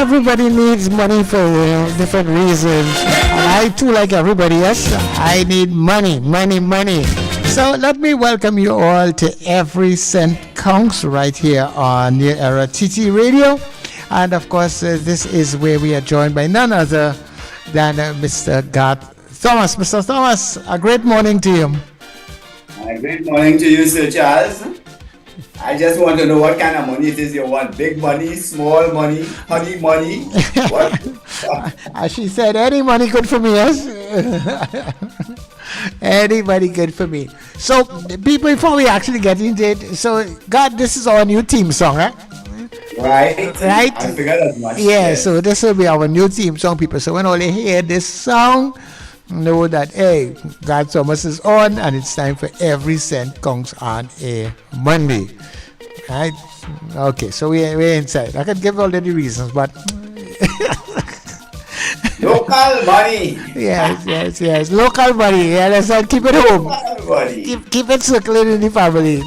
everybody needs money for different reasons. And I too, like everybody else, I need money, money, money. So let me welcome you all to Every Cent Counts right here on New Era TT Radio. And of course, this is where we are joined by none other than Mr. Garth Thomas. Mr. Thomas, a great morning to you. Great morning to you, Sir Charles. I just want to know what kind of money it is you want. Big money, small money, honey money. What? As she said, any money good for me, yes? Anybody good for me. So, people, before we actually get into it, so, God, this is our new theme song, right? Right. I figured as much. Yeah, so this will be our new theme song, people. So, when all you hear this song, know that, hey, God Thomas is on, and it's time for Every Cent Counts on a Monday. Right? Okay, so we're inside. I can give all the reasons, but local money. Yes. Local money. Yeah, let's not keep it home. Keep it circling in the family.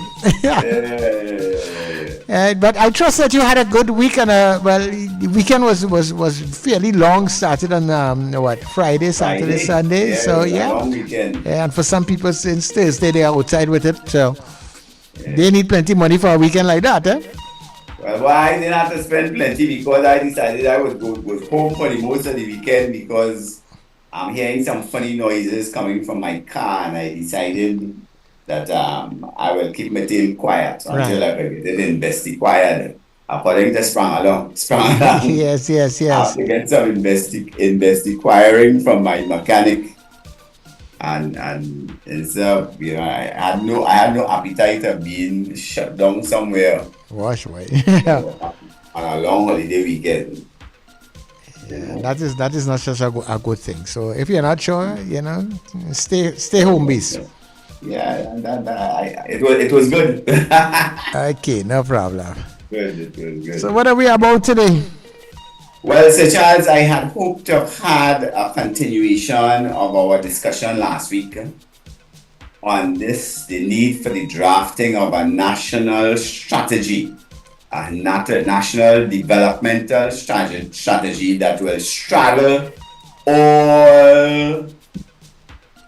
But I trust that you had a good week, and the weekend was fairly long. Started on Friday, Saturday, Sunday. Yeah, so a long weekend. Yeah, and for some people since Thursday they are outside with it, so they need plenty money for a weekend like that, eh? Well, I didn't have to spend plenty because I decided I was home for the most of the weekend because I'm hearing some funny noises coming from my car, and I decided that I will keep my tail quiet until I get it investigated. According to Sprang along. Yes. I have to get some investigating from my mechanic. And I had no appetite of being shut down somewhere. Wash away. On a long holiday weekend. Yeah, that is not such a good thing. So if you're not sure, stay home base. Yeah, it was good. Okay, no problem. Good. So what are we about today? Well, Sir Charles, I had hoped to have had a continuation of our discussion last week on the need for the drafting of a national strategy, a national developmental strategy that will straddle all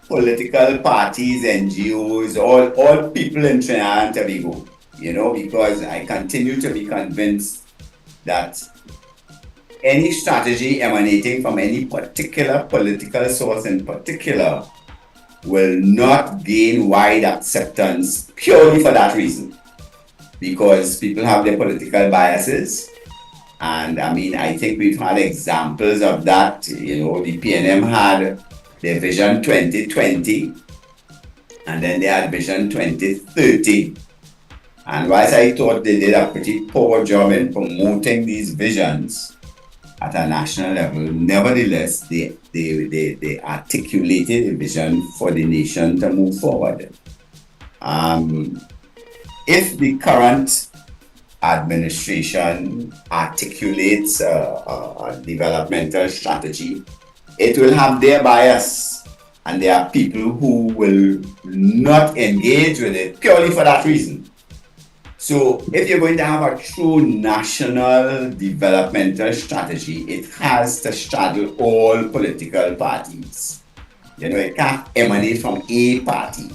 political parties, NGOs, all people in Trinidad and Tobago, because I continue to be convinced that any strategy emanating from any particular political source in particular will not gain wide acceptance purely for that reason. Because people have their political biases. And I think we've had examples of that. The PNM had their Vision 2020, and then they had Vision 2030. And whilst I thought they did a pretty poor job in promoting these visions at a national level, nevertheless, they articulated a vision for the nation to move forward. If the current administration articulates a developmental strategy, it will have their bias, and there are people who will not engage with it purely for that reason. So if you're going to have a true national developmental strategy, it has to straddle all political parties. It can't emanate from a party.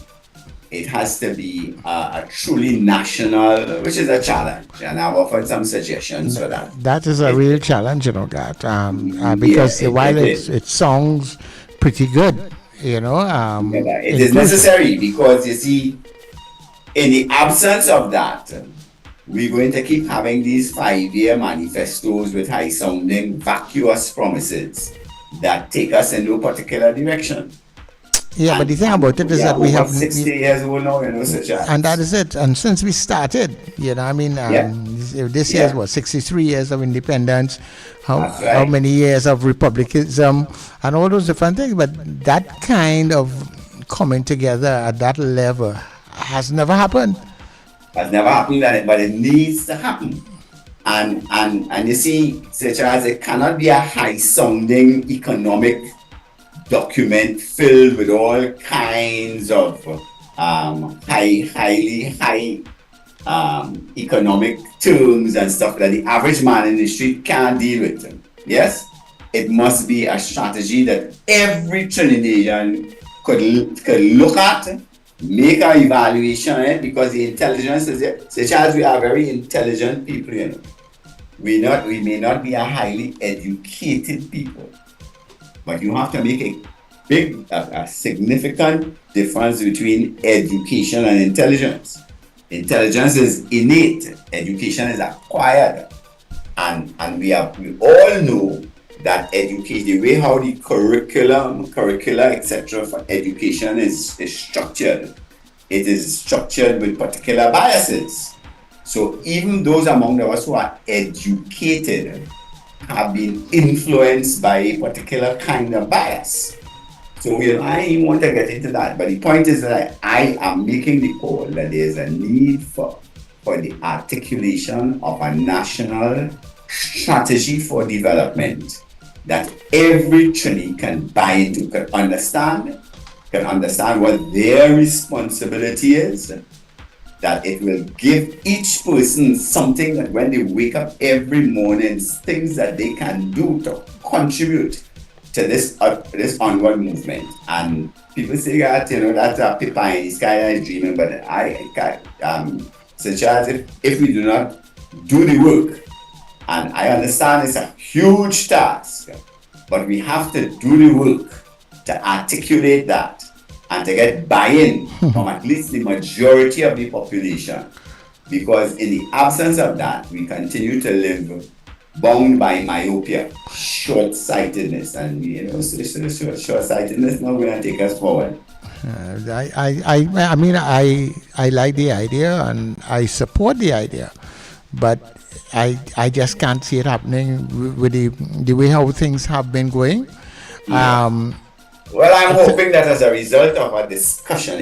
It has to be a truly national, which is a challenge, and I've offered some suggestions for that. That is a real challenge, Gart, because while it sounds pretty good, it is necessary because you see, in the absence of that, we're going to keep having these 5-year manifestos with high-sounding, vacuous promises that take us in no particular direction. Yeah, but the thing about it is that we have 60 years old now, such a... And that is it. And since we started, this year is 63 years of independence, how many years of republicanism, and all those different things. But that kind of coming together at that level has never happened. But it needs to happen. And you see, such as it cannot be a high-sounding economic document filled with all kinds of highly economic terms and stuff that the average man in the street can't deal with them. Yes, it must be a strategy that every Trinidadian could look at, make an evaluation on it, because the intelligence is there. Such as we are very intelligent people, you know. We may not be a highly educated people, but you have to make a significant difference between education and intelligence. Intelligence is innate, education is acquired. And we all know that education, the way how the curricula, etc. for education is structured, it is structured with particular biases. So even those among us who are educated have been influenced by a particular kind of bias. So I don't want to get into that, but the point is that I am making the call that there is a need for the articulation of a national strategy for development that every Trini can buy into, can understand what their responsibility is, that it will give each person something that when they wake up every morning, things that they can do to contribute to this onward movement. And people say that, that's a pie in the sky that is dreaming, but such as if we do not do the work, and I understand it's a huge task, but we have to do the work to articulate that and to get buy-in from at least the majority of the population. Because in the absence of that, we continue to live bound by myopia, short-sightedness, and short-sightedness not going to take us forward. I mean, I like the idea and I support the idea, but I just can't see it happening with the way how things have been going. Well, I'm hoping that as a result of our discussion,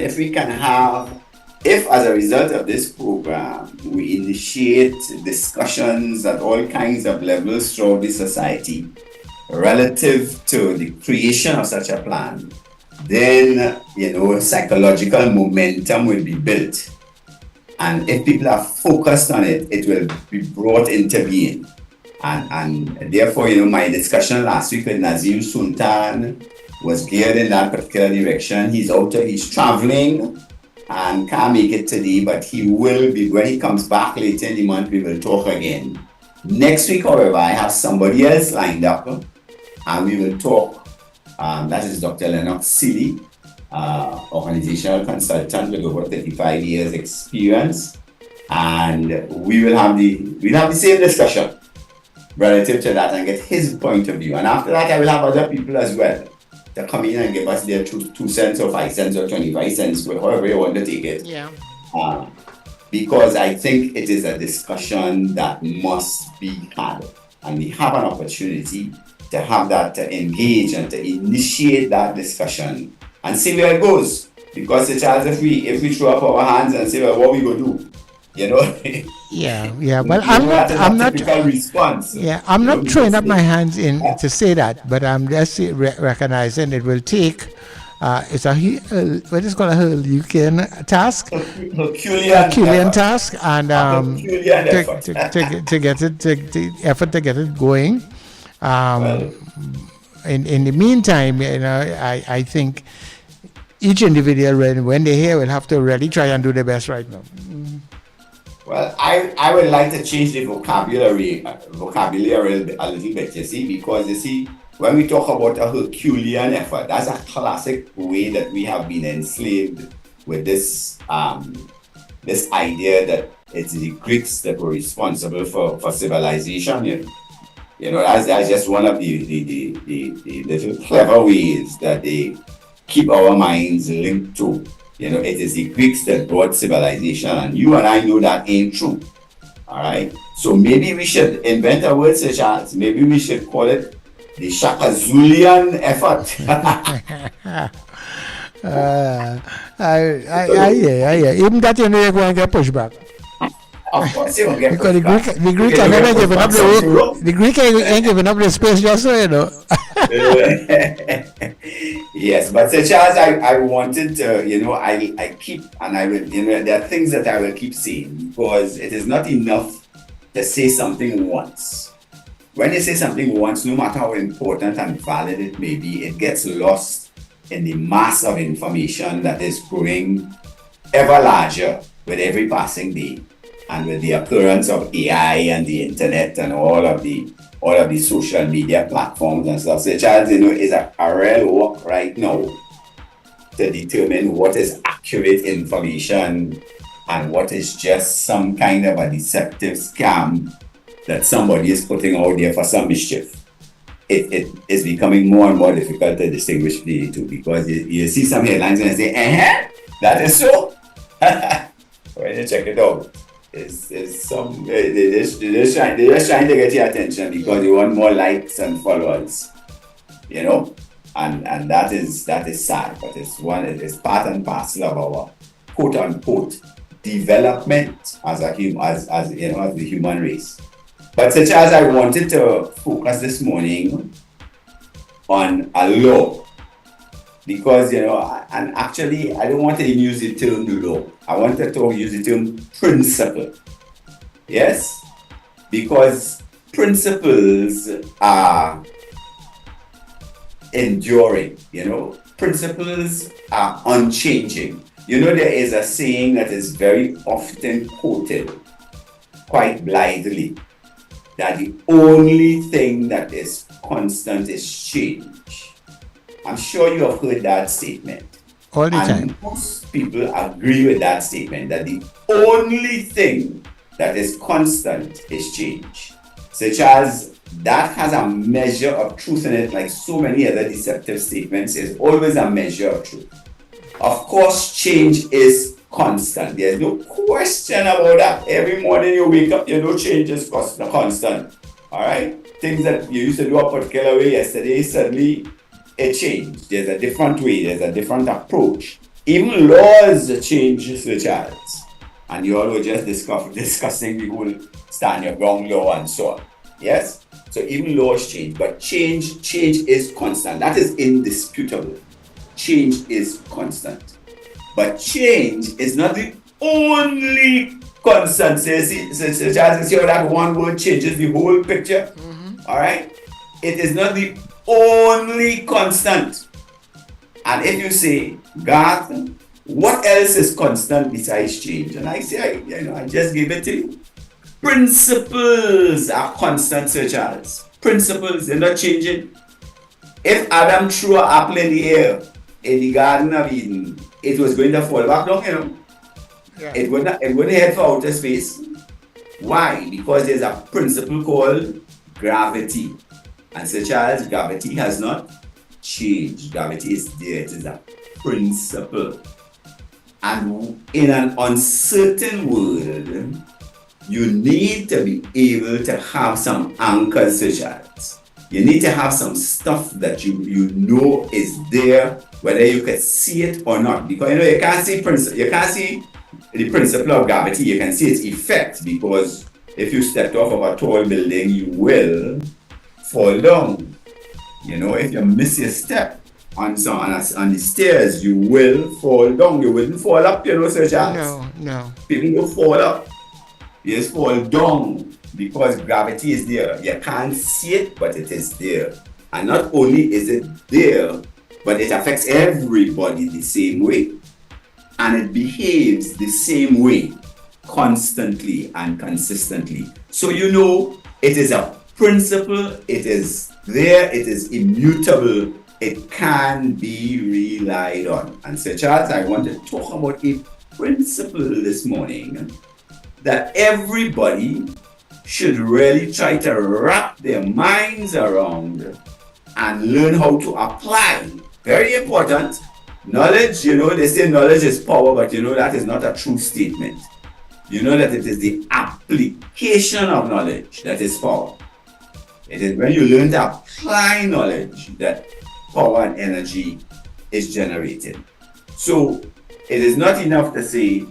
if as a result of this program, we initiate discussions at all kinds of levels throughout the society relative to the creation of such a plan, then, psychological momentum will be built. And if people are focused on it, it will be brought into being. And therefore, my discussion last week with Nazir Sultan was geared in that particular direction. He's traveling and can't make it today, but he will be, when he comes back later in the month, we will talk again. Next week, however, I have somebody else lined up, and we will talk. That is Dr. Lennox Seeley, organizational consultant with over 35 years experience, and we'll have the same discussion relative to that and get his point of view. And after that, I will have other people as well to come in and give us their 2 cents or 5 cents or 25 cents, however you want to take it. Yeah. Because I think it is a discussion that must be had, and we have an opportunity to have that, to engage and to initiate that discussion and see where it goes. Because it's as if we throw up our hands and say, well, what we gonna do? Yeah. Well, I'm not. Response. Yeah, I'm not throwing up my hands in to say that, but I'm just recognizing it will take. It's what is called a Herculean task. Herculean task, and to get it, the effort to get it going. In the meantime, I think each individual, when they're here, will have to really try and do their best right now. Well, I would like to change the vocabulary a little bit, because when we talk about a Herculean effort, that's a classic way that we have been enslaved with this idea that it's the Greeks that were responsible for civilization. That's just one of the little clever ways that they keep our minds linked to. It is the Greeks that brought civilization, and you and I know that ain't true. All right? So maybe we should invent a word such as, maybe we should call it the Shakazulian effort. Even that you're going to get pushback. Of course you will get because the Greek are never giving up the Greek ain't giving up the space just so. Yes, but such as I wanted to, I keep, and I will, there are things that I will keep saying, because it is not enough to say something once. when you say something once, no matter how important and valid it may be, it gets lost in the mass of information that is growing ever larger with every passing day, and with the occurrence of AI and the internet and all of the social media platforms and stuff. So Charles, is a real work right now to determine what is accurate information and what is just some kind of a deceptive scam that somebody is putting out there for some mischief. It is becoming more and more difficult to distinguish the two, because you see some headlines and you say, that is so. When you check it out, it's some they're just trying to get your attention because they want more likes and followers, and that is sad, but it's part and parcel of our quote unquote development as the human race. But such as I wanted to focus this morning on a law, because and actually I don't want to even use the term law. I want to use the term principle. Yes, because principles are enduring. Principles are unchanging. There is a saying that is very often quoted, quite blithely, that the only thing that is constant is change. I'm sure you have heard that statement. All the time. Most people agree with that statement, that the only thing that is constant is change. So Charles, that has a measure of truth in it, like so many other deceptive statements. Is always a measure of truth. Of course, change is constant. There's no question about that. Every morning you wake up, change is constant. All right? Things that you used to do a particular way yesterday, suddenly it changed. There's a different way. There's a different approach. Even laws change, Sir Charles. And you all were just discussing the whole stand your ground law and so on. Yes? So even laws change, but change is constant. That is indisputable. Change is constant. But change is not the only constant. So Charles, see how that one word changes the whole picture? All right? It is not the only constant. And if you say, God, what else is constant besides change? And I say, I just gave it to you. Principles are constant, Sir Charles. Principles, they're not changing. If Adam threw an apple in the air in the Garden of Eden, it was going to fall back down, Yeah. It wouldn't head for outer space. Why? Because there's a principle called gravity. And Sir Charles, gravity has not changed. Gravity is there. It is a principle. And in an uncertain world, you need to be able to have some anchors, Sir Charles. You need to have some stuff that you is there, whether you can see it or not. Because you can't see the principle of gravity. You can see its effect, because if you stepped off of a tall building, you will fall down. If you miss your step on the stairs, you will fall down. You wouldn't fall up, Sir Charles. No. People don't fall up. You just fall down, because gravity is there. You can't see it, but it is there. And not only is it there, but it affects everybody the same way. And it behaves the same way constantly and consistently. So it is a principle, it is there, it is immutable, it can be relied on. And Sir Charles, I want to talk about a principle this morning that everybody should really try to wrap their minds around and learn how to apply. Very important. Knowledge, they say knowledge is power, but that is not a true statement. That it is the application of knowledge that is power. It is when you learn to apply knowledge that power and energy is generated. So it is not enough to say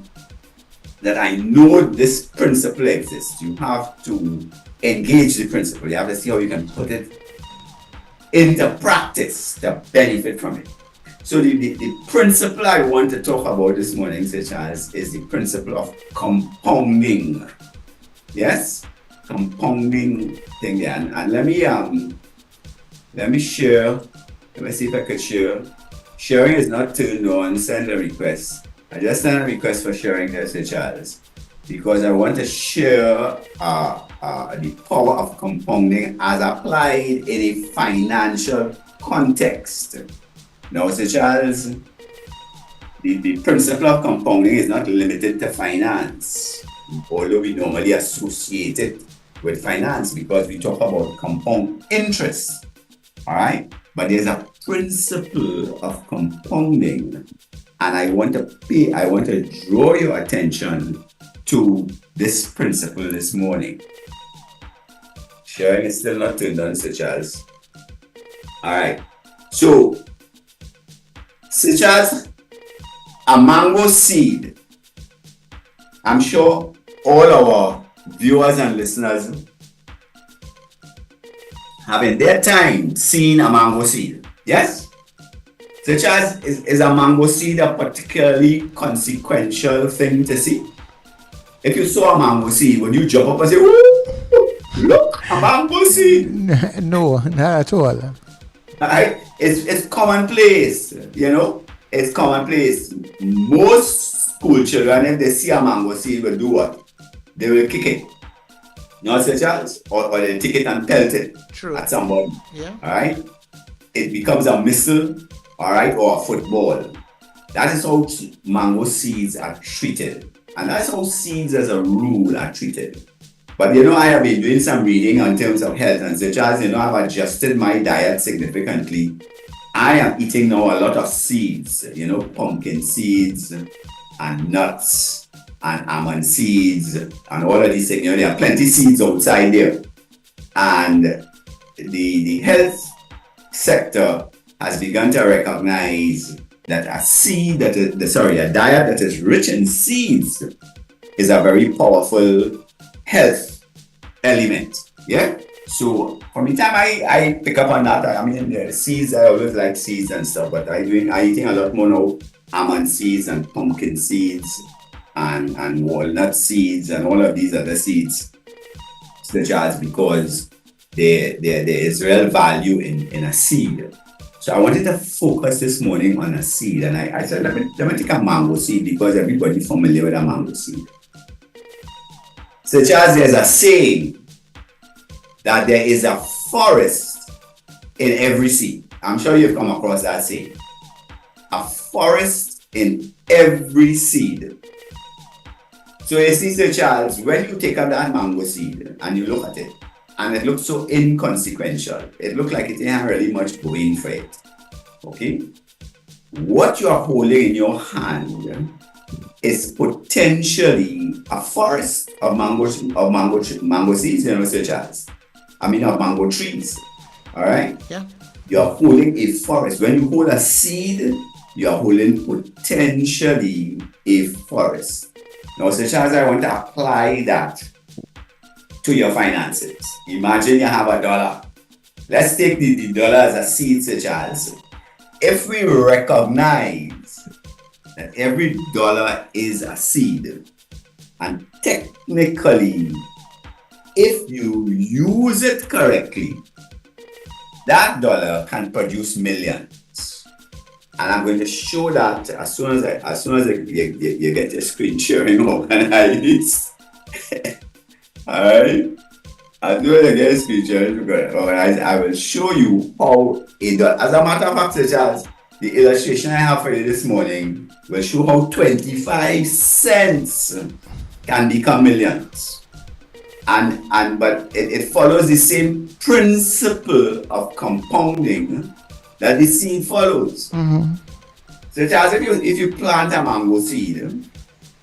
that I know this principle exists. You have to engage the principle. You have to see how you can put it into practice to benefit from it. So the principle I want to talk about this morning, Sir Charles, is the principle of compounding. Yes? compounding thing there. And let me share. Let me see if I could share. Sharing is not turned on. Send a request. I just sent a request for sharing there, Sir Charles, because I want to share the power of compounding as applied in a financial context. Now, Sir Charles, the principle of compounding is not limited to finance, although we normally associate it with finance because we talk about compound interest. All right, but there's a principle of compounding, and I want to draw your attention to this principle this morning. Sharing is still not turned on, Sir Charles. All right, so Sir Charles, a mango seed. I'm sure all our viewers and listeners have in their time seen a mango seed. Yes? Such as is a mango seed a particularly consequential thing to see? If you saw a mango seed, would you jump up and say, "Ooh, look, a mango seed"? No, not at all. Right? It's commonplace, you know. It's commonplace. Most school children, if they see a mango seed, will do what? They will kick it. Not Sir Charles, or they take it and pelt it at somebody. Yeah. All right. It becomes a missile, all right, or a football. That is how mango seeds are treated, and that's how seeds, as a rule, are treated. But you know, I have been doing some reading in terms of health, and Sir Charles, you know, I've adjusted my diet significantly. I am eating now a lot of seeds, you know, pumpkin seeds and nuts and almond seeds and all of these things. You know, there are plenty of seeds outside there. And the health sector has begun to recognize that a diet that is rich in seeds is a very powerful health element. Yeah. So from the time I pick up on that, I mean, the seeds, I always like seeds and stuff, but I eating a lot more now almond seeds and pumpkin seeds and walnut seeds and all of these other seeds, such as, because there is real value in a seed. So I wanted to focus this morning on a seed, and I said, let me take a mango seed because everybody's familiar with a mango seed. Such as there's a saying that there is a forest in every seed. I'm sure you've come across that saying. A forest in every seed. So you see, Sir Charles, when you take up that mango seed and you look at it, and it looks so inconsequential, it looks like it ain't really much going for it. Okay? What you are holding in your hand is potentially a forest of mango seeds, you know, Sir Charles. Of mango trees. All right? Yeah. You're holding a forest. When you hold a seed, you're holding potentially a forest. Now, Sir Charles, I want to apply that to your finances. Imagine you have $1. Let's take the dollar as a seed, Sir Charles. If we recognize that every dollar is a seed, and technically, if you use it correctly, that dollar can produce millions. And I'm going to show that as soon as you get your screen sharing organized. Alright? As soon as I get screen sharing organized, I will show you how it does. As a matter of fact, Sir Charles, the illustration I have for you this morning will show how 25 cents can become millions. But it follows the same principle of compounding that the seed follows. Mm-hmm. So Charles, if you plant a mango seed,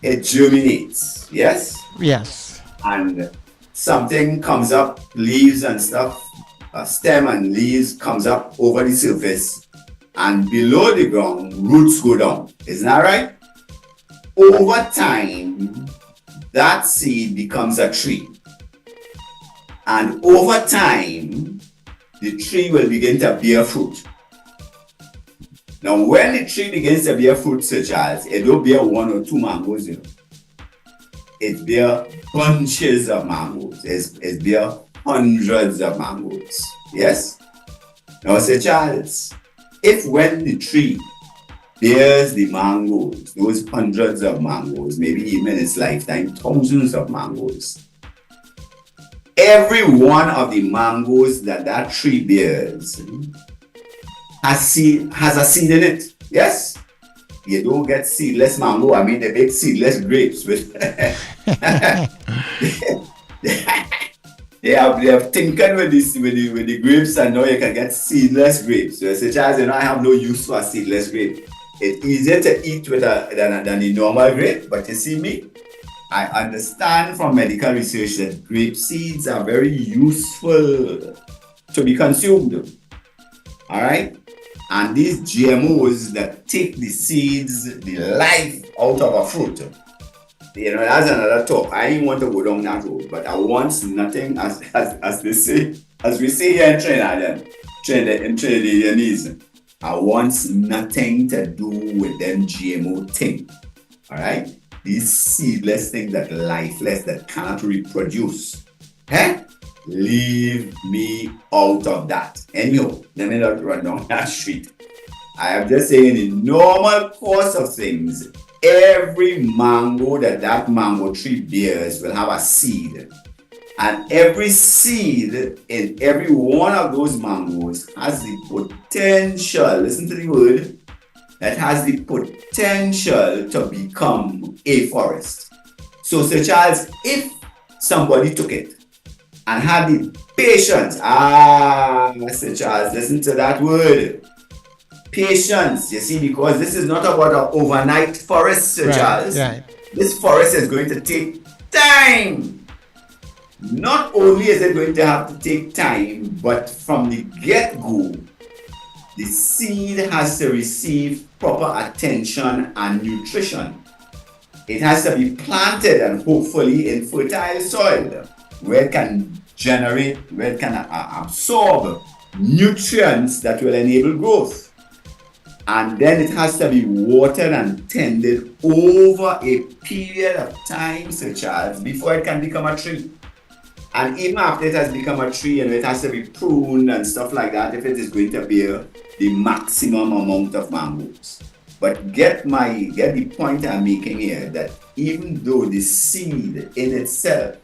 it germinates, yes? Yes. And something comes up, leaves and stuff, a stem and leaves comes up over the surface, and below the ground, roots go down. Isn't that right? Over time, that seed becomes a tree. And over time, the tree will begin to bear fruit. Now, when the tree begins to bear fruit, Sir Charles, it don't bear one or two mangoes, you know. It bear bunches of mangoes. It bear hundreds of mangoes. Yes? Now, Sir Charles, if when the tree bears the mangoes, those hundreds of mangoes, maybe even in its lifetime, thousands of mangoes, every one of the mangoes that that tree bears has a seed in it. Yes? You don't get seedless mango. I mean, they make seedless grapes with. They have tinkered with this with the grapes, and now you can get seedless grapes. So, such as I have no use for a seedless grape. It's easier to eat with than the normal grape. But you see me, I understand from medical research that grape seeds are very useful to be consumed. All right. And these GMOs that take the seeds, the life out of a fruit, that's another talk. I didn't want to go down that road, but I want nothing, as they say, as we say here in Trinidadianese, I want nothing to do with them GMO thing. All right? These seedless things that lifeless, that cannot reproduce. Eh? Leave me out of that. Anyhow, let me not run down that street. I am just saying, in the normal course of things, every mango that mango tree bears will have a seed. And every seed in every one of those mangoes has the potential, listen to the word, that has the potential to become a forest. So, Sir Charles, if somebody took it and had the patience, Sir Charles, listen to that word. Patience, you see, because this is not about an overnight forest, Sir Charles. Right. This forest is going to take time. Not only is it going to have to take time, but from the get-go, the seed has to receive proper attention and nutrition. It has to be planted and hopefully in fertile soil where it can generate, where it can absorb nutrients that will enable growth. And then it has to be watered and tended over a period of time, Sir Charles, before it can become a tree. And even after it has become a tree, and it has to be pruned and stuff like that, if it is going to bear the maximum amount of mangoes. But get the point I'm making here, that even though the seed in itself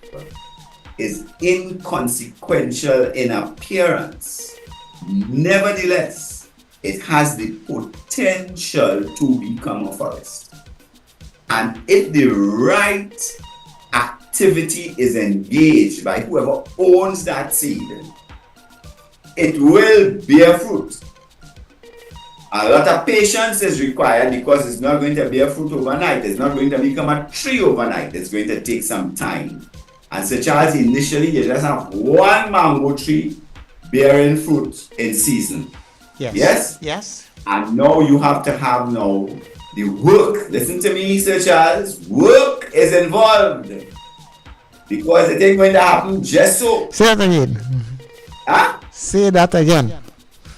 is inconsequential in appearance, nevertheless, it has the potential to become a forest. And if the right activity is engaged by whoever owns that seed, it will bear fruit. A lot of patience is required because it's not going to bear fruit overnight. It's not going to become a tree overnight. It's going to take some time. And Sir Charles, initially you just have one mango tree bearing fruit in season. Yes. Yes. And now you have to have the work. Listen to me, Sir Charles. Work is involved. Because it ain't going to happen just so. Say that again. Huh? Say that again.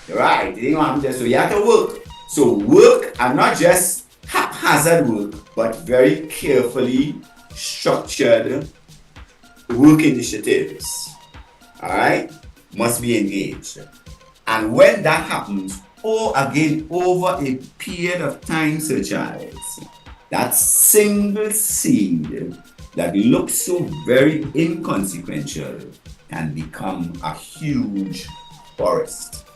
Right. It ain't going to happen just so. You have to work. So work, and not just haphazard work, but very carefully structured work initiatives. Alright? Must be engaged. And when that happens, over a period of time, Sir Charles, that single seed that looks so very inconsequential can become a huge forest.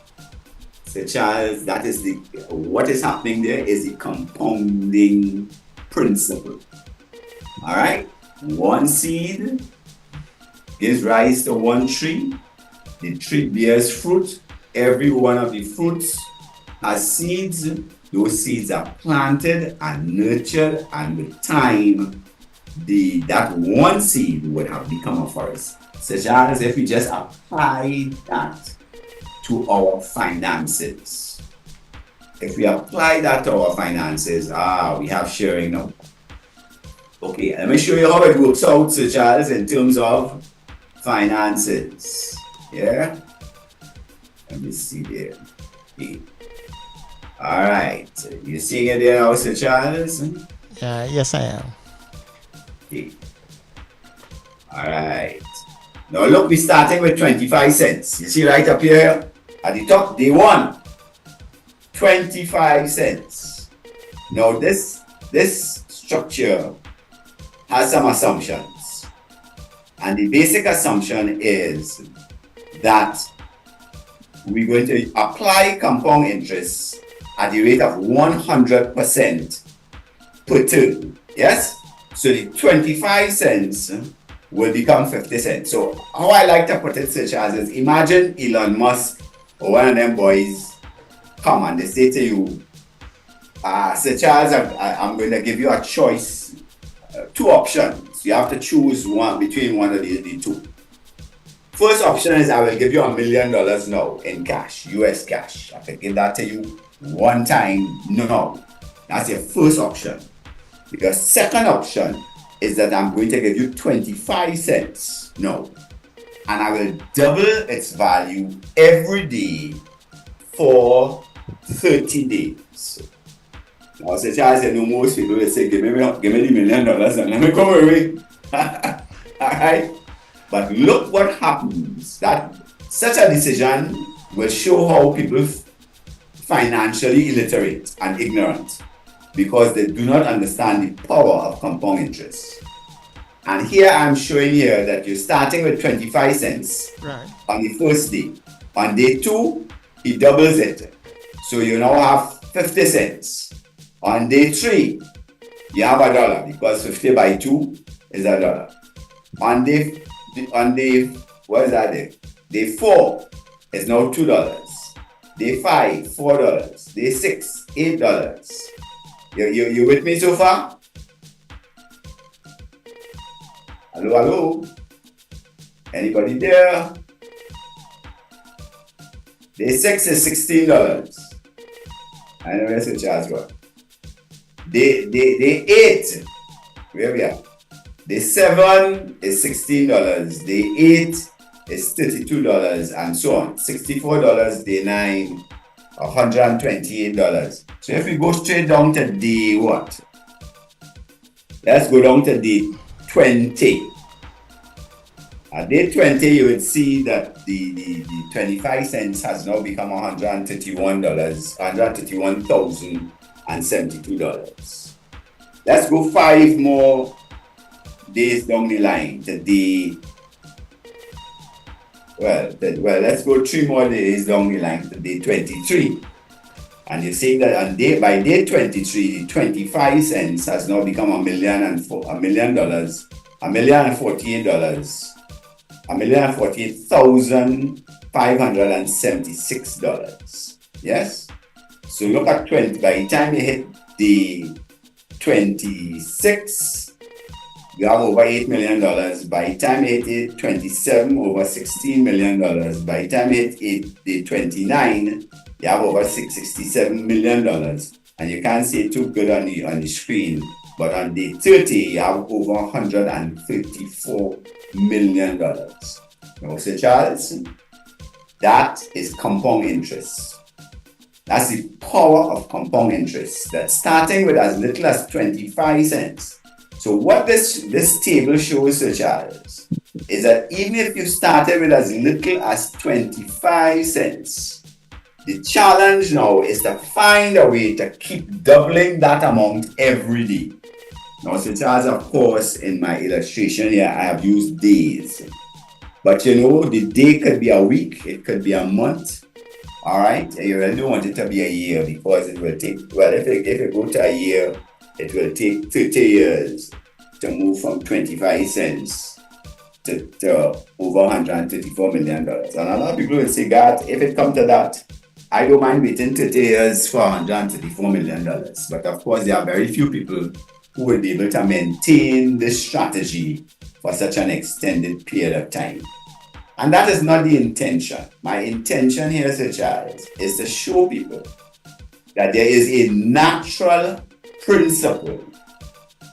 Sir Charles, that is what is happening there is the compounding principle. All right? One seed gives rise to one tree. The tree bears fruit. Every one of the fruits has seeds. Those seeds are planted and nurtured, and with time, that one seed would have become a forest. Such as if we just apply that to our finances. If we apply that to our finances, we have sharing now. Okay, let me show you how it works out, Sir Charles, in terms of finances. Yeah? Let me see there. Okay. All right. You seeing it there now, Sir Charles? Yes, I am. Okay. All right. Now look, we're starting with 25 cents. You see right up here at the top, day one, 25 cents. Now this structure has some assumptions. And the basic assumption is that we're going to apply compound interest at the rate of 100% per term. Yes? So the 25 cents will become 50 cents. So how I like to put it, such as is, imagine Elon Musk or one of them boys come and they say to you, Sir Charles, I'm going to give you a choice, two options. You have to choose one between one of the two. First option is I will give you $1 million now in cash, US cash. I can give that to you one time now. That's your first option. Your second option is that I'm going to give you 25 cents now. And I will double its value every day for 30 days. Now, Sir Charles, you know, most people will say, give me the $1 million and let me come away. Alright? But look what happens. That such a decision will show how people financially illiterate and ignorant because they do not understand the power of compound interest. And here I'm showing here that you're starting with 25 cents on the first day. On day two, he doubles it. So you now have 50 cents. On day three, you have $1 because 50 by 2 is $1. On day, what is that day? Day 4 is now $2. Day 5, $4. Day 6, $8. You with me so far? Hello? Anybody there? Day 6 is $16. I know where's the charge one. Day 8, where we are? Day 7 is $16. Day 8 is $32 and so on. $64, day 9, $128. So if we go straight down to day what? Let's go down to day 20. At day 20, you would see that the 25 cents has now become $131,072. Let's go 5 more days down the line to day. Well, let's go 3 more days down the line to day 23. And you see that by day 23, the 25 cents has now become $1,048,576. Yes? So look at 20. By the time you hit the 26, you have over $8 million. By the time you hit 27, over $16 million. By the time you hit the 29, you have over $67 million. And you can't see it too good on the screen. But on day 30, you have over $154 million. Now, Sir Charles, that is compound interest. That's the power of compound interest. That's starting with as little as 25 cents. So what this table shows, Sir Charles, is that even if you started with as little as 25 cents, the challenge now is to find a way to keep doubling that amount every day. Now, Sir Charles, of course, in my illustration here, I have used days. But you know, the day could be a week, it could be a month. All right, you really don't want it to be a year because it will take, well, if it go to a year, it will take 30 years to move from 25 cents to over $134 million. And a lot of people will say, God, if it comes to that, I don't mind waiting 30 years for $134 million. But of course, there are very few people who will be able to maintain this strategy for such an extended period of time. And that is not the intention. My intention here, Sir Charles, is to show people that there is a natural principle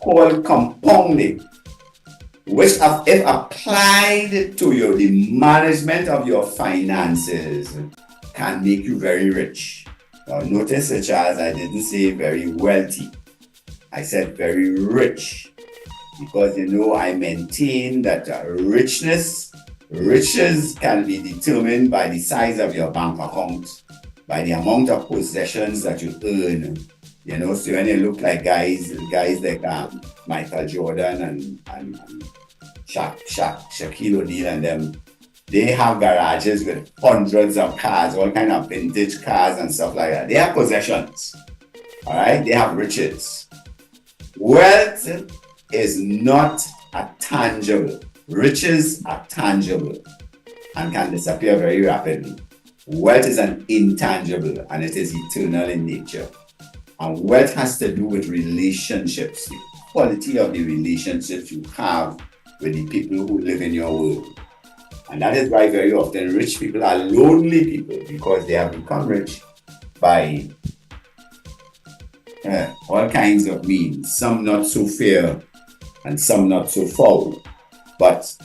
called compounding, which if applied to the management of your finances, can make you very rich. Now notice, Sir Charles, I didn't say very wealthy. I said very rich. because I maintain that riches can be determined by the size of your bank account, by the amount of possessions that you earn. So when you look like guys like Michael Jordan and Shaquille O'Neal and them, they have garages with hundreds of cars, all kind of vintage cars and stuff like that. They have possessions, all right? They have riches. Wealth is not a tangible. Riches are tangible and can disappear very rapidly. Wealth is an intangible and it is eternal in nature. And wealth has to do with relationships, the quality of the relationships you have with the people who live in your world. And that is why very often rich people are lonely people, because they have become rich by all kinds of means, some not so fair and some not so foul. But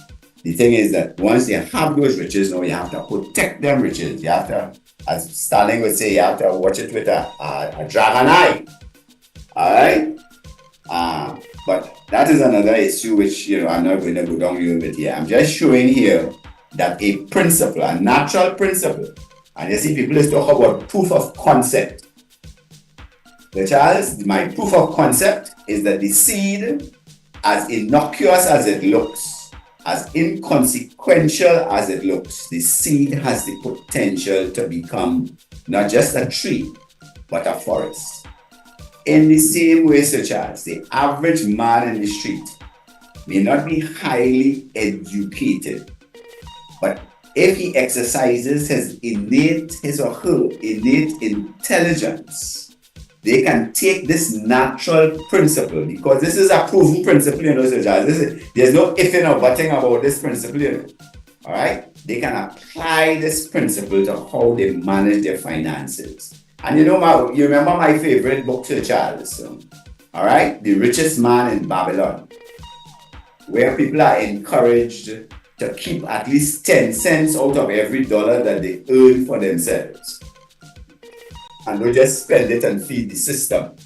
the thing is that once you have those riches, now you have to protect them riches. You have to, as Stalin would say, you have to watch it with a dragon eye. All right? But that is another issue which I'm not going to go down here with here. I'm just showing here that a principle, a natural principle, and you see people is talk about proof of concept. Charles, my proof of concept is that the seed, as innocuous as it looks, as inconsequential as it looks, the seed has the potential to become not just a tree, but a forest. In the same way, Sir Charles, the average man in the street may not be highly educated, but if he exercises his or her innate intelligence, they can take this natural principle, because this is a proven principle, Sir Charles. There's no ifing or butting about this principle, all right? They can apply this principle to how they manage their finances. And you remember my favorite book, Sir Charles, all right? The Richest Man in Babylon, where people are encouraged to keep at least 10 cents out of every dollar that they earn for themselves. And don't just spend it and feed the system.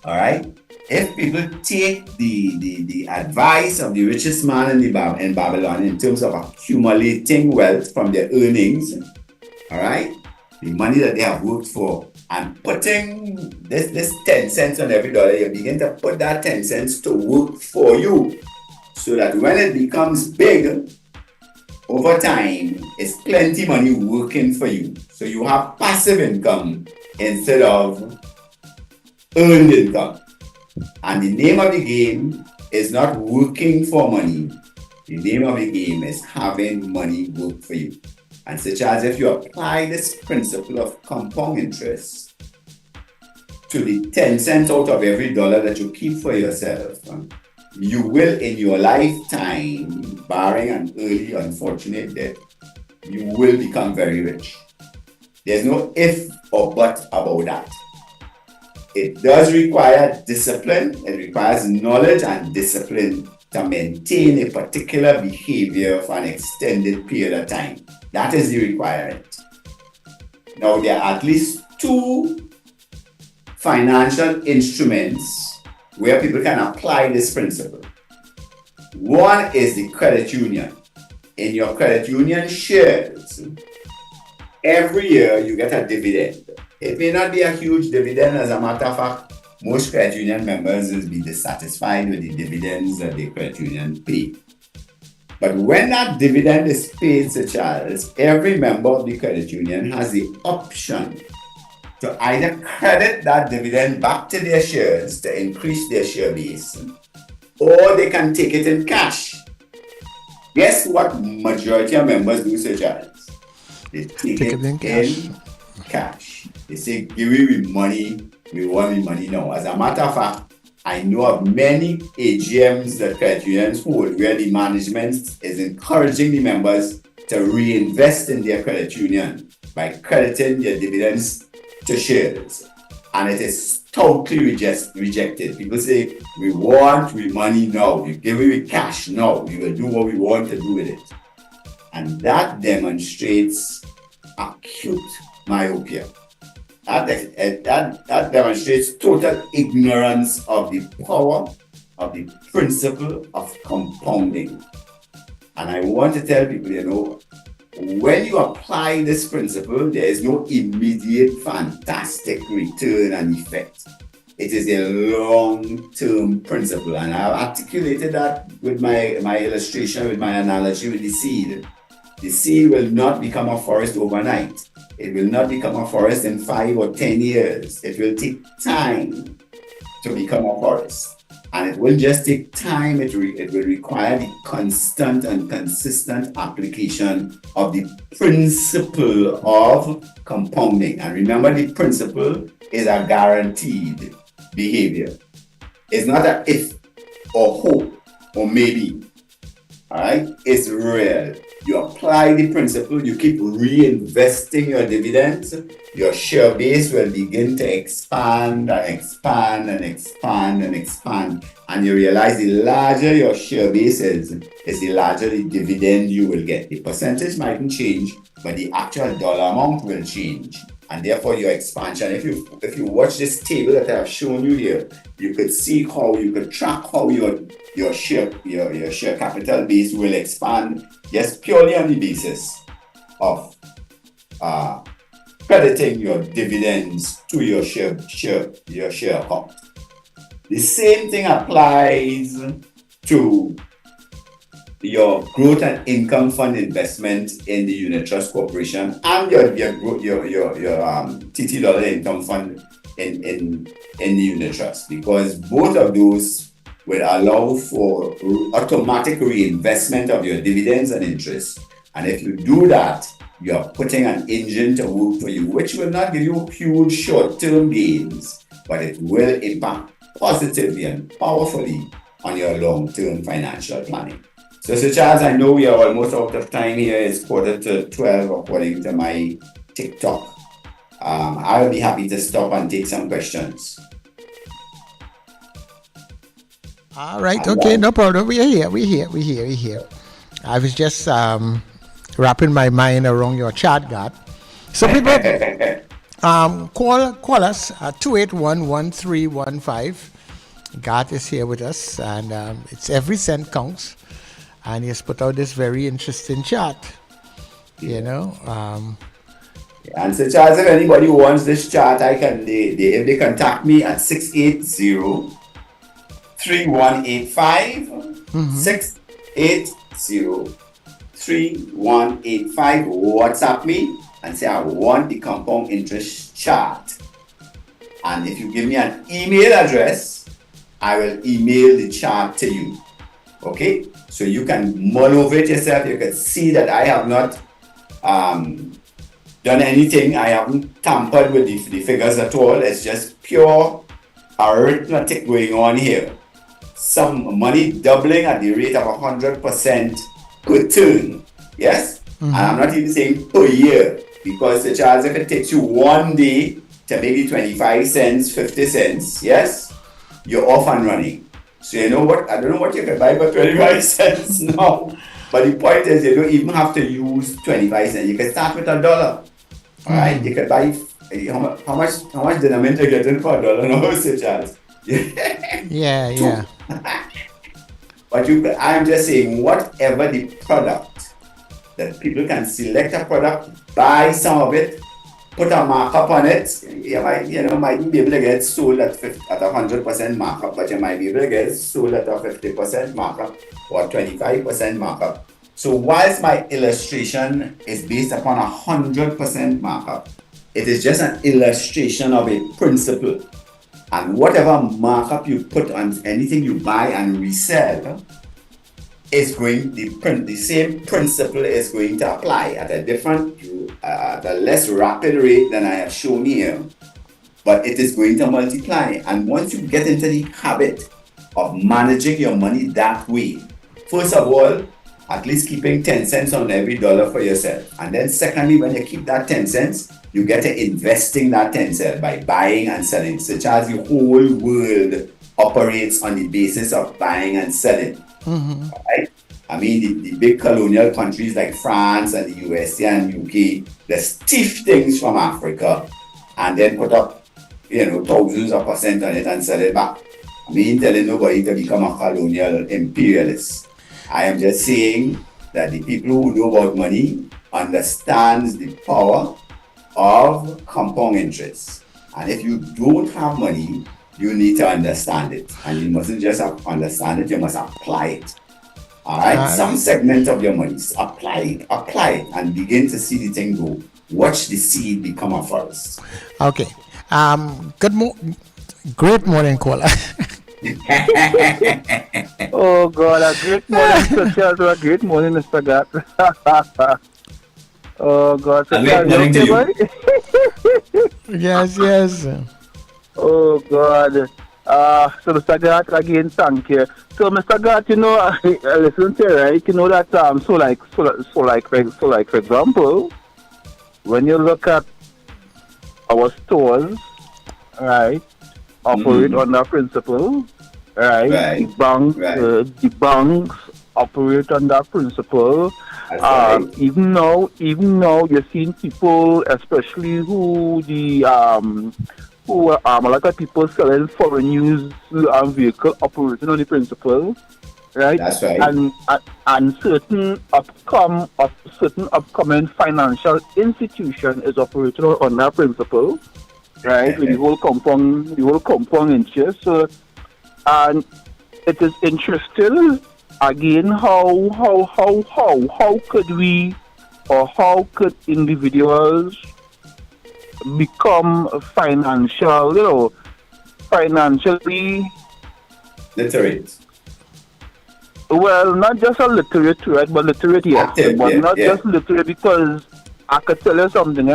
All right? If people take the advice of the richest man in Babylon in terms of accumulating wealth from their earnings, all right, the money that they have worked for, and putting this 10 cents on every dollar, you begin to put that 10 cents to work for you, so that when it becomes big, over time, it's plenty money working for you. So you have passive income instead of earned income. And the name of the game is not working for money. The name of the game is having money work for you. And such as if you apply this principle of compound interest to the 10 cents out of every dollar that you keep for yourself, you will in your lifetime, barring an early unfortunate death, you will become very rich. There's no if or but about that. It does require discipline. It requires knowledge and discipline to maintain a particular behavior for an extended period of time. That is the requirement. Now, there are at least two financial instruments where people can apply this principle. One is the credit union. In your credit union shares, every year you get a dividend. It may not be a huge dividend. As a matter of fact, most credit union members will be dissatisfied with the dividends that the credit union pay. But when that dividend is paid, Sir Charles, every member of the credit union has the option to either credit that dividend back to their shares to increase their share base, or they can take it in cash. Guess what majority of members do, Sir Charles? They take it in cash. They say, give me money, we want the money now. As a matter of fact, I know of many AGMs that credit unions hold where the management is encouraging the members to reinvest in their credit union by crediting their dividends to shares. And it is totally rejected. People say, we want money now. You give me cash now. We will do what we want to do with it. And that demonstrates acute myopia. That demonstrates total ignorance of the power of the principle of compounding. And I want to tell people, when you apply this principle, there is no immediate fantastic return and effect. It is a long-term principle. And I've articulated that with my illustration, with my analogy with the seed. The seed will not become a forest overnight. It will not become a forest in 5 or 10 years. It will take time to become a forest. And it will just take time. It will require the constant and consistent application of the principle of compounding. And remember, the principle is a guaranteed behavior. It's not an if or hope or maybe. All right? It's real. You apply the principle, you keep reinvesting your dividends, your share base will begin to expand and expand and expand and expand. And you realize the larger your share base is the larger the dividend you will get. The percentage mightn't change, but the actual dollar amount will change. And therefore your expansion, if you watch this table that I have shown you here, you could see how you could track how your share capital base will expand just purely on the basis of crediting your dividends to your share account. The same thing applies to your growth and income fund investment in the unit trust corporation and your TT dollar income fund in the unit trust, because both of those will allow for automatic reinvestment of your dividends and interest. And if you do that, you are putting an engine to work for you, which will not give you huge short-term gains, but it will impact positively and powerfully on your long-term financial planning. So, Sir Charles, I know we are almost out of time here. It's 11:45 according to my TikTok. I'll be happy to stop and take some questions. All right, okay, no problem. We're here. I was just wrapping my mind around your chat, God. So people, call us at 281-1315. God is here with us, and it's every cent counts. And he has put out this very interesting chart, And so, Charles, if anybody wants this chart, if they contact me at 680-3185, 680-3185, WhatsApp me and say, I want the compound interest chart. And if you give me an email address, I will email the chart to you. Okay? So you can mull over it yourself. You can see that I have not done anything. I haven't tampered with the figures at all. It's just pure arithmetic going on here. Some money doubling at the rate of 100% per turn. Yes? And I'm not even saying per year, because the Charles, if it takes you one day to maybe 25 cents, 50 cents, yes, you're off and running. So you know what? I don't know what you can buy for 25 cents now. But the point is, you don't even have to use 25 cents. You can start with $1. All right? You can buy, how much did I mean to get in for $1 now, Sir Charles? Yeah. But I'm just saying, whatever the product, that people can select a product, buy some of it, put a markup on it. You might be able to get it sold at 100% markup, but you might be able to get it sold at a 50% markup or 25% markup. So whilst my illustration is based upon 100% markup, it is just an illustration of a principle. And whatever markup you put on anything you buy and resell, the same principle is going to apply at a less rapid rate than I have shown here, but it is going to multiply. And once you get into the habit of managing your money that way, first of all, at least keeping 10 cents on every dollar for yourself. And then secondly, when you keep that 10 cents, you get to investing that 10 cents by buying and selling, such as the whole world operates on the basis of buying and selling. Right? I mean, the big colonial countries like France and the USA and UK, they stiff things from Africa and then put up, thousands of percent on it and sell it back. Me ain't telling nobody to become a colonial imperialist. I am just saying that the people who know about money understands the power of compound interest. And if you don't have money, you need to understand it. And you mustn't just understand it, you must apply it. All right? Some segment of your money, apply it, and begin to see the thing go. Watch the seed become a forest. Okay. Great morning, caller. Oh God, a great morning, Sir Charles, a great morning, Mr. Gat. Oh God, Sir A great Charles, morning to you. boy? Yes. Oh God. So Mr. Gat, again, thank you. So Mr. Gat, I listen to you, right? You know that for example, when you look at our stores, right, operate on that principle, right? Right. The banks operate on that principle. That's right. Even now, you're seeing people, especially who a lot of people selling foreign use vehicle operating on the principle, right? That's right. And certain upcoming financial institution is operating on that principle, right? With the whole compound interest. So, and it is interesting again how could we, or how could individuals become financially Literate. well, not just a literate, right, but literate, yes. Active, But yeah, not yeah. just literate, because I could tell you something,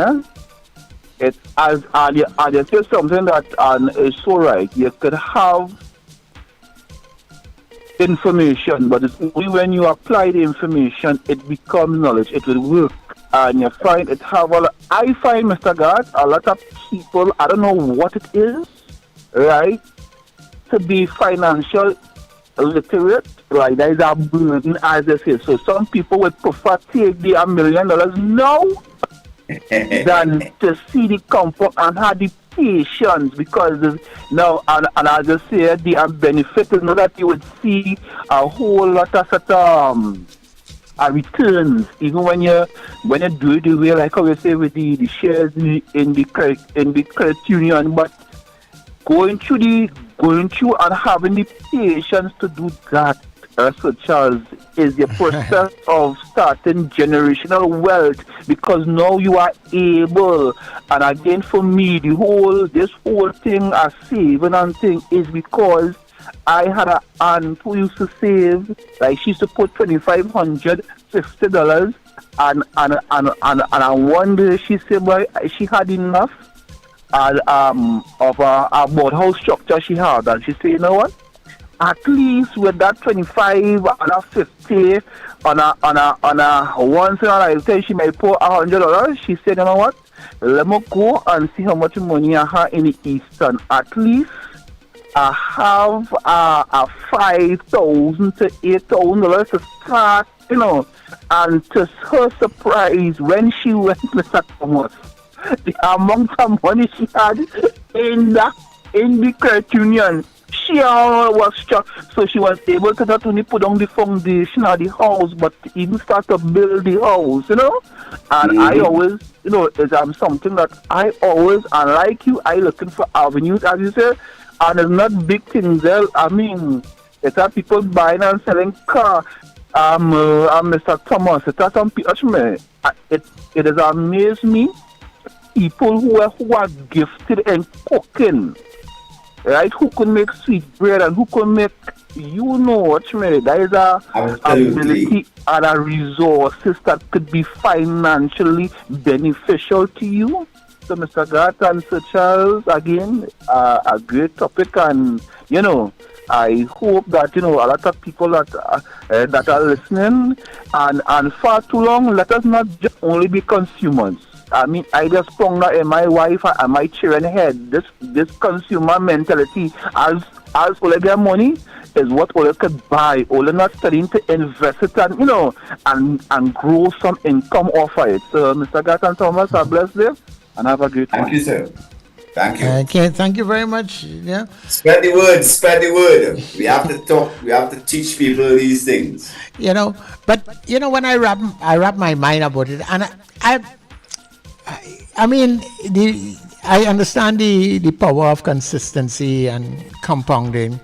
It's as I just say something that is so right. You could have information, but it's only when you apply the information it becomes knowledge. It will work, and you find it have I find, Mr. God, a lot of people, I don't know what it is, right, to be financial literate, right? That is a burden, as they say. So some people would prefer take the $1 million now than to see the comfort and have the patience, because now, and I just say the benefit is not that you would see a whole lot of sort of returns, even when you do it the way, like how we say with the shares in the credit union, but going through and having the patience to do that, Sir Charles, is the process of starting generational wealth, because now you are able. And again, for me, this whole thing as saving and thing is because I had an aunt who used to save, like she used to put $2,550, and one day she said, boy, she had enough of a board house structure she had, and she said, you know what? At least with that 25 and a 50 on a once in a lifetime, she may pour $100. She said, you know what? Let me go and see how much money I have in the Eastern. At least I have a $5,000 to $8,000 to start, And to her surprise, when she went to Mr. Thomas, the amount of money she had in the credit union, she was shocked. So she was able to not only put on the foundation of the house, but even start to build the house, And I always, it's something that I always, and like you, I looking for avenues, as you say, and it's not big things there. I mean, it's are people buying and selling car. I'm Mr. Thomas. It's some people. It has amazed me. People who are gifted in cooking, right? Who can make sweet bread and who can make, that is a ability and a resources that could be financially beneficial to you. So, Mr. Gat and Sir Charles, again, a great topic, and I hope that a lot of people that are listening, and far too long, let us not just only be consumers. I mean, I just sprung that in my wife and my children head. This consumer mentality, as Ole get money, is what Ole could buy. Ole not studying to invest it and grow some income off of it. So, Mr. Gat and Thomas, I bless you and have a great one. Thank you, sir. Thank you. Okay, thank you very much. Yeah, Spread the word, spread the word. We have to talk, we have to teach people these things. you know, but when I wrap my mind about it, and I mean, I understand the power of consistency and compounding.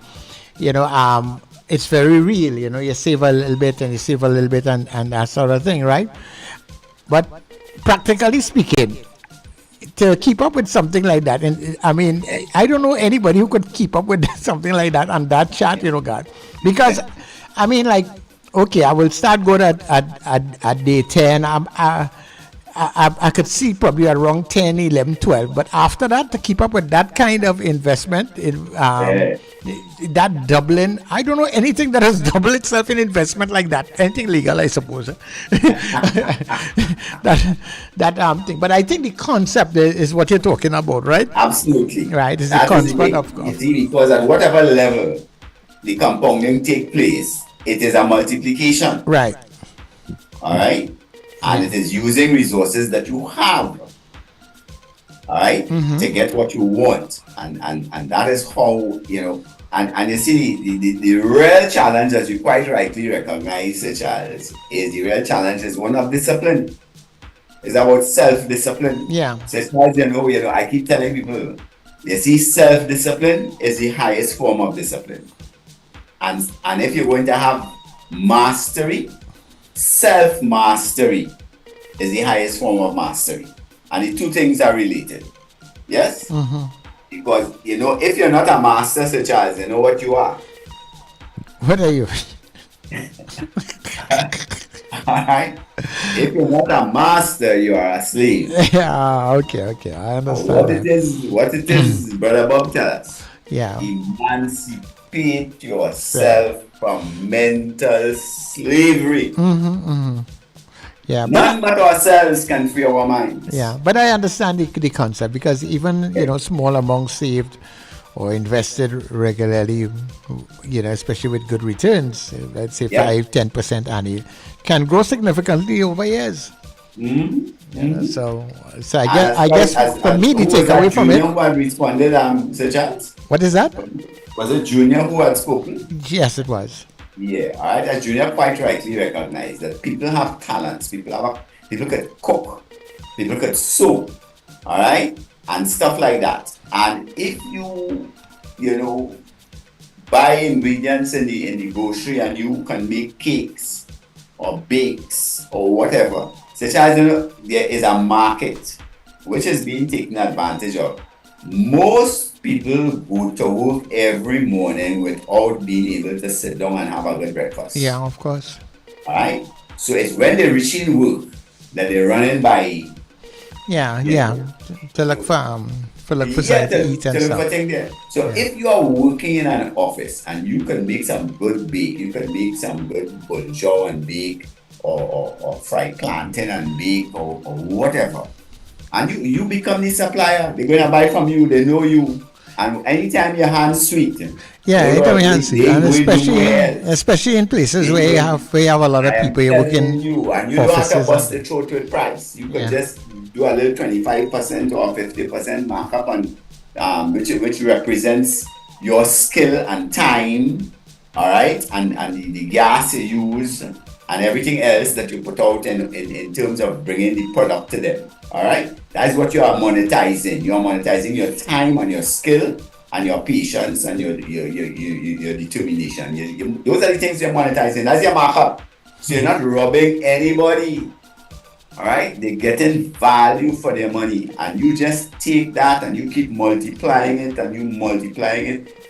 It's very real. You save a little bit and you save a little bit and that sort of thing, right? But practically speaking, to keep up with something like that, and I mean, I don't know anybody who could keep up with something like that on that chat, God, because I mean, like, okay, I will start good at day 10. I could see probably around 10, 11, 12. But after that, to keep up with that kind of investment, Yeah. that doubling, I don't know anything that has doubled itself in investment like that. Anything legal, I suppose. that thing. But I think the concept is what you're talking about, right? Absolutely. Right. It's the That is concept way, of you see, because at whatever level the compounding take place, it is a multiplication. right. All right. And it is using resources that you have. All right, to get what you want. And that is how, and you see the real challenge, as you quite rightly recognize, Charles, is the real challenge is one of discipline. It's about self-discipline. Yeah. So as far as I keep telling people, you see, self-discipline is the highest form of discipline. And if you're going to have mastery, self-mastery is the highest form of mastery. And the two things are related. Yes? Because, if you're not a master, Sir Charles, you know what you are. What are you? Alright? If you're not a master, you are a slave. Yeah. Okay. I understand. What it is, Brother Bob tell us. Yeah. Emancipate yourself from mental slavery. Yeah. None but ourselves can free our minds. Yeah, but I understand the concept because even small amounts saved or invested regularly, especially with good returns, let's say Yeah. 5-10% annually, can grow significantly over years. So I guess for me the takeaway from it. Junior who had responded, Sir Charles? What is that? Was it Junior who had spoken? Yes, it was. Yeah, all right. As Junior quite rightly recognized that people have talents. People could cook, people could sew, all right, and stuff like that. And if you buy ingredients in the grocery and you can make cakes or bakes or whatever, such as there is a market which is being taken advantage of. Most people go to work every morning without being able to sit down and have a good breakfast. Yeah, of course. All right. So it's when they're reaching work that they're running by. Yeah. To look for something to eat and stuff. There. So if you are working in an office and you can make some good bake, you can make some good bourgeois and bake, or fried plantain and bake, or whatever. And you become the supplier. They're going to buy from you. They know you. And anytime your hands sweet. Yeah, anytime your hands sweet. And well. especially in places where you have a lot of people you're working. And you don't have to bust the throat with price. You could just do a little 25% or 50% markup on which represents your skill and time, all right, and the gas you use and everything else that you put out in terms of bringing the product to them. All right, that's what you are monetizing. You are monetizing your time and your skill and your patience and your determination. Those are the things you're monetizing. That's your markup. So you're not robbing anybody. All right, they're getting value for their money, and you just take that and you keep multiplying it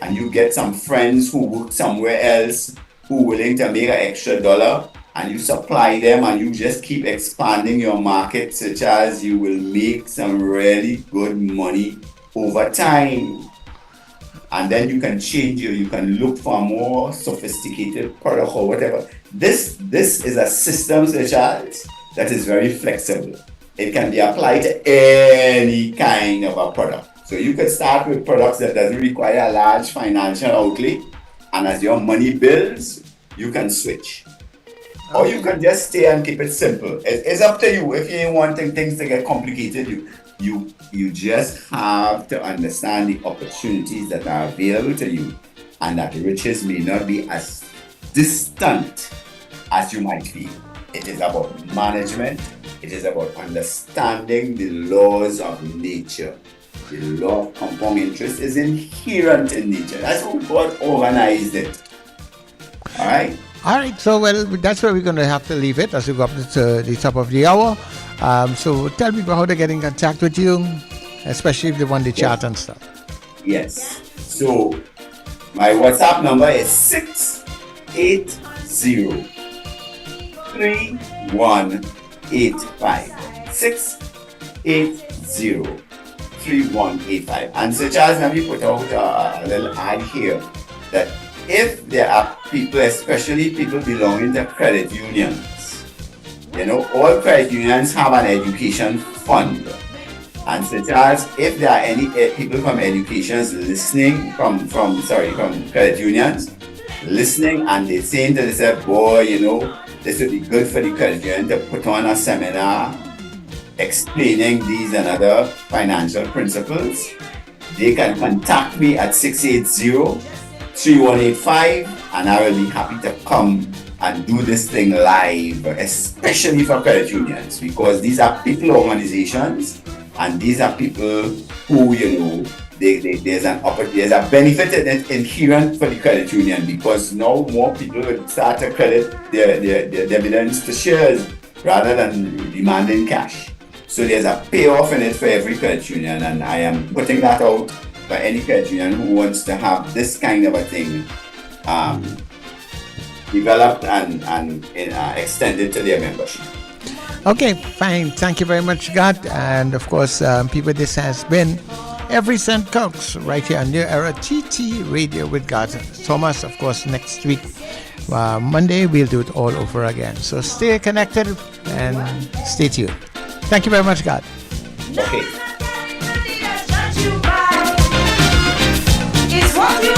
and you get some friends who work somewhere else who are willing to make an extra dollar. And you supply them and you just keep expanding your market, such as you will make some really good money over time. And then you can you can look for a more sophisticated product or whatever. This is a system, such as that is very flexible. It can be applied to any kind of a product. So you could start with products that doesn't require a large financial outlay. And as your money builds, you can switch. Or you can just stay and keep it simple. It's up to you. If you ain't wanting things to get complicated, You just have to understand the opportunities that are available to you, and that riches may not be as distant as you might feel. It is about management. It is about understanding the laws of nature. The law of compound interest is inherent in nature. That's how God organized it. All right? All right, so well, that's where we're going to have to leave it as we go up to the top of the hour. So tell people how to get in contact with you, especially if they want the chat and stuff. Yes. So my WhatsApp number is 680-3185. 680-3185. And so Charles, let me put out a little ad here that if there are people, especially people belonging to credit unions, all credit unions have an education fund. And so Charles, if there are any people from educations listening, from credit unions listening, and they're saying to themselves, boy, this would be good for the credit union to put on a seminar explaining these and other financial principles, they can contact me at 680-3185, and I will be happy to come and do this thing live, especially for credit unions, because these are people organizations, and these are people who, there's a benefit in it inherent for the credit union, because now more people will start to credit their dividends to shares rather than demanding cash. So there's a payoff in it for every credit union, and I am putting that out for any credit union who wants to have this kind of a thing developed and extended to their membership. Okay, fine. Thank you very much, God. And of course, people, this has been Every Cent Counts right here on New Era TT Radio with God. Thomas, of course, next week, Monday, we'll do it all over again. So stay connected and stay tuned. Thank you very much, God. Okay. It's what you